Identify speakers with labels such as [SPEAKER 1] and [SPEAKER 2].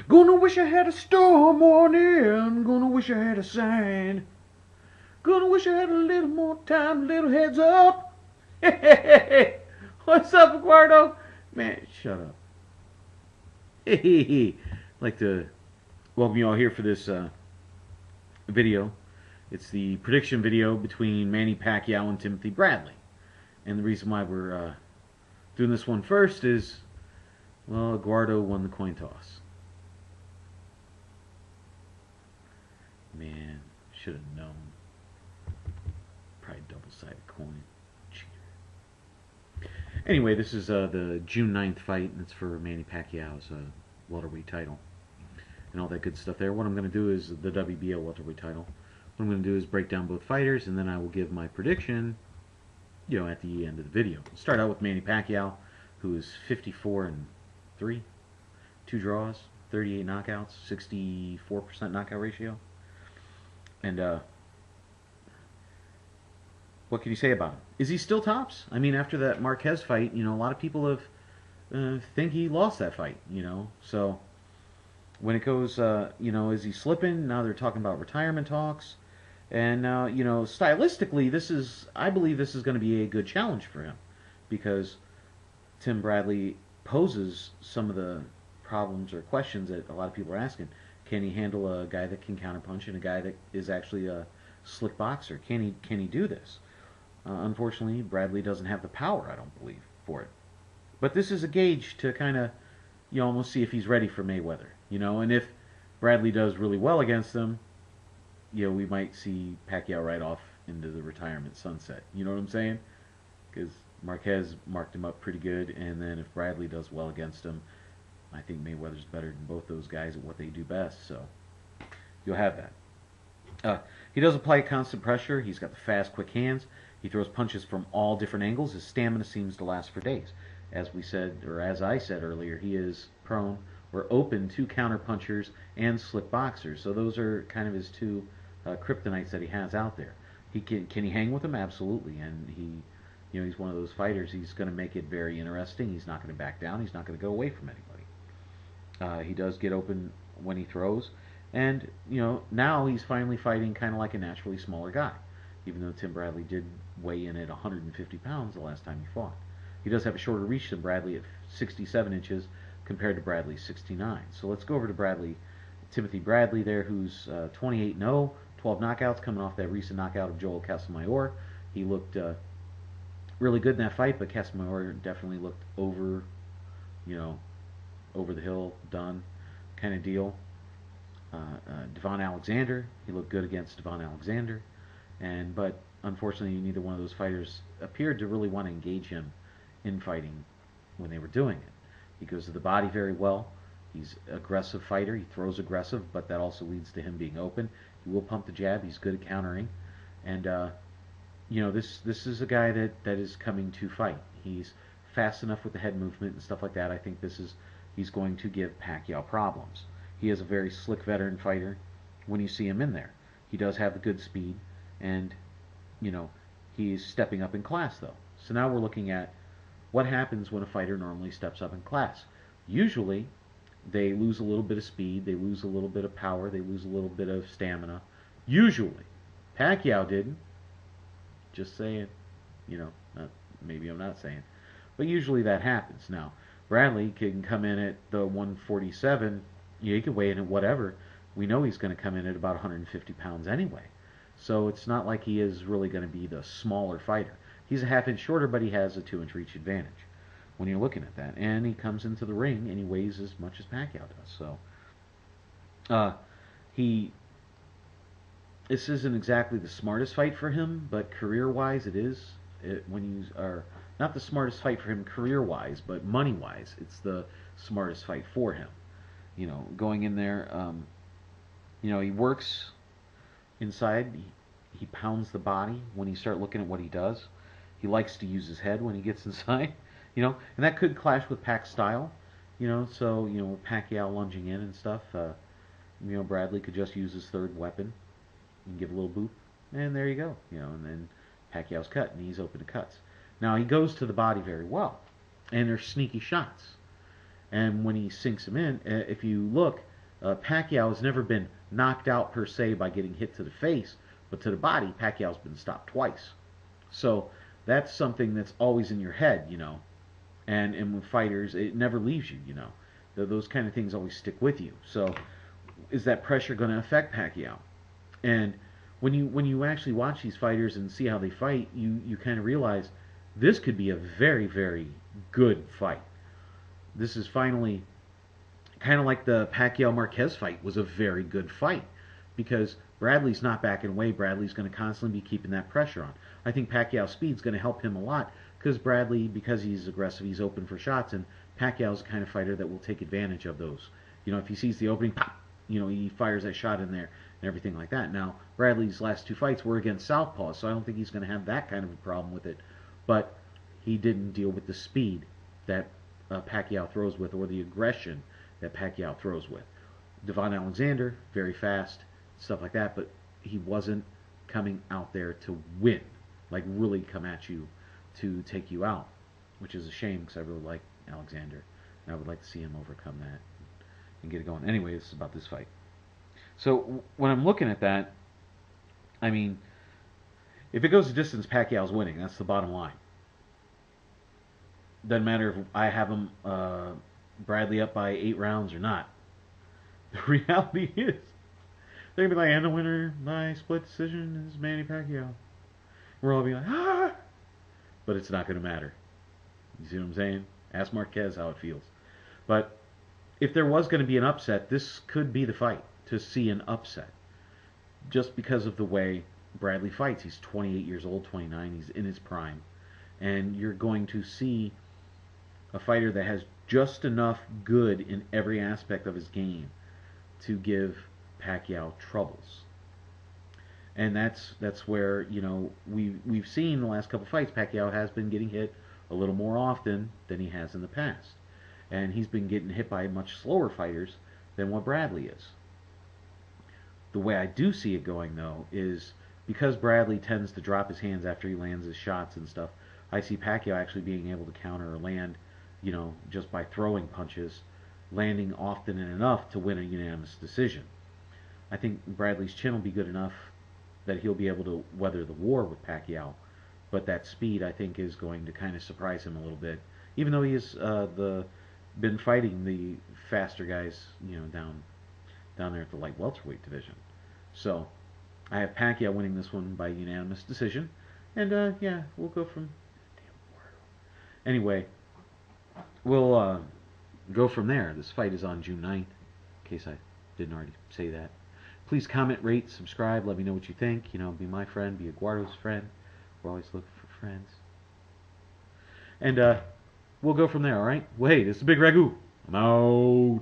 [SPEAKER 1] Gonna wish I had a storm warning. Gonna wish I had a sign. Gonna wish I had a little more time, a little heads up. Hey, what's up, Eduardo? Man, shut up. Hey, I'd like to welcome you all here for this video. It's the prediction video between Manny Pacquiao and Timothy Bradley. And the reason why we're doing this one first is, well, Eduardo won the coin toss. Man, should have known. Probably double-sided coin. Cheater. Anyway, this is the June 9th fight, and it's for Manny Pacquiao's welterweight title. And all that good stuff there. What I'm going to do is the WBO welterweight title. What I'm going to do is break down both fighters, and then I will give my prediction, at the end of the video. We'll start out with Manny Pacquiao, who is 54-3, 2 draws, 38 knockouts, 64% knockout ratio. And what can you say about him? Is he still tops? I mean, after that Marquez fight, a lot of people have think he lost that fight. So when it goes, is he slipping? Now they're talking about retirement talks, and stylistically, I believe this is going to be a good challenge for him, because Tim Bradley poses some of the problems or questions that a lot of people are asking. Can he handle a guy that can counterpunch and a guy that is actually a slick boxer? Can he do this? Unfortunately, Bradley doesn't have the power, I don't believe, for it. But this is a gauge to kind of, almost see if he's ready for Mayweather. And if Bradley does really well against him, we might see Pacquiao right off into the retirement sunset. You know what I'm saying? Because Marquez marked him up pretty good, and then if Bradley does well against him, I think Mayweather's better than both those guys at what they do best, so you'll have that. He does apply constant pressure. He's got the fast, quick hands. He throws punches from all different angles. His stamina seems to last for days. As we said, or as I said earlier, he is prone or open to counterpunchers and slick boxers. So those are kind of his two kryptonites that he has out there. Can he hang with them? Absolutely. And he's one of those fighters. He's going to make it very interesting. He's not going to back down. He's not going to go away from anybody. He does get open when he throws, and now he's finally fighting kind of like a naturally smaller guy, even though Tim Bradley did weigh in at 150 pounds the last time he fought. He does have a shorter reach than Bradley at 67 inches compared to Bradley's 69. So let's go over to Timothy Bradley there, who's 28-0, 12 knockouts, coming off that recent knockout of Joel Casamayor. He looked really good in that fight, but Casamayor definitely looked over the hill, done kind of deal. Devon Alexander, he looked good against Devon Alexander, but unfortunately neither one of those fighters appeared to really want to engage him in fighting when they were doing it. He goes to the body very well. He's an aggressive fighter. He throws aggressive, but that also leads to him being open. He will pump the jab. He's good at countering, and this is a guy that is coming to fight. He's fast enough with the head movement and stuff like that. I think he's going to give Pacquiao problems. He is a very slick veteran fighter when you see him in there. He does have the good speed, and he's stepping up in class though. So now we're looking at what happens when a fighter normally steps up in class. Usually they lose a little bit of speed, they lose a little bit of power, they lose a little bit of stamina. Usually. Pacquiao didn't. Just saying. Maybe I'm not saying. But usually that happens. Now, Bradley can come in at the 147. He can weigh in at whatever. We know he's going to come in at about 150 pounds anyway. So it's not like he is really going to be the smaller fighter. He's a half-inch shorter, but he has a 2-inch reach advantage when you're looking at that. And he comes into the ring, and he weighs as much as Pacquiao does. So this isn't exactly the smartest fight for him, but career-wise it is. When you are not the smartest fight for him career-wise, but money-wise, it's the smartest fight for him. Going in there, he works inside. He pounds the body. When you start looking at what he does, he likes to use his head when he gets inside. And that could clash with Pac's style. So with Pacquiao lunging in and stuff, Bradley could just use his third weapon and give a little boop, and there you go. And then Pacquiao's cut, and he's open to cuts. Now, he goes to the body very well, and there's sneaky shots. And when he sinks him in, if you look, Pacquiao has never been knocked out per se by getting hit to the face, but to the body, Pacquiao's been stopped twice. So that's something that's always in your head, you know. And with fighters, it never leaves you, you know. Those kind of things always stick with you. So is that pressure going to affect Pacquiao? And when you actually watch these fighters and see how they fight, you kind of realize this could be a very, very good fight. This is finally kind of like the Pacquiao Marquez fight was a very good fight because Bradley's not backing away. Bradley's going to constantly be keeping that pressure on. I think Pacquiao's speed's going to help him a lot because Bradley, because he's aggressive, he's open for shots, and Pacquiao's the kind of fighter that will take advantage of those. You know, if he sees the opening, pop, you know, he fires that shot in there and everything like that. Now, Bradley's last 2 fights were against southpaws, so I don't think he's going to have that kind of a problem with it. But he didn't deal with the speed that Pacquiao throws with, or the aggression that Pacquiao throws with. Devon Alexander, very fast, stuff like that, but he wasn't coming out there to win, like really come at you to take you out, which is a shame because I really like Alexander, and I would like to see him overcome that and get it going. Anyway, this is about this fight. So when I'm looking at that, I mean, if it goes the distance, Pacquiao's winning. That's the bottom line. Doesn't matter if I have him Bradley up by 8 rounds or not. The reality is, they're gonna be like, and the winner by split decision is Manny Pacquiao. We're all be like, ah, but it's not gonna matter. You see what I'm saying? Ask Marquez how it feels. But if there was going to be an upset, this could be the fight to see an upset. Just because of the way Bradley fights. He's 28 years old, 29. He's in his prime. And you're going to see a fighter that has just enough good in every aspect of his game to give Pacquiao troubles. And that's where, you know, we've seen the last couple fights, Pacquiao has been getting hit a little more often than he has in the past. And he's been getting hit by much slower fighters than what Bradley is. The way I do see it going, though, is because Bradley tends to drop his hands after he lands his shots and stuff, I see Pacquiao actually being able to counter or land, you know, just by throwing punches, landing often and enough to win a unanimous decision. I think Bradley's chin will be good enough that he'll be able to weather the war with Pacquiao, but that speed, I think, is going to kind of surprise him a little bit, even though he has been fighting the faster guys, you know, down there at the light welterweight division. So I have Pacquiao winning this one by unanimous decision, and yeah, we'll go from anyway. We'll go from there. This fight is on June 9th, in case I didn't already say that. Please comment, rate, subscribe. Let me know what you think. You know, be my friend, be Eduardo's friend. We're always looking for friends. And we'll go from there, alright? Wait, this is Bigragu. I'm out.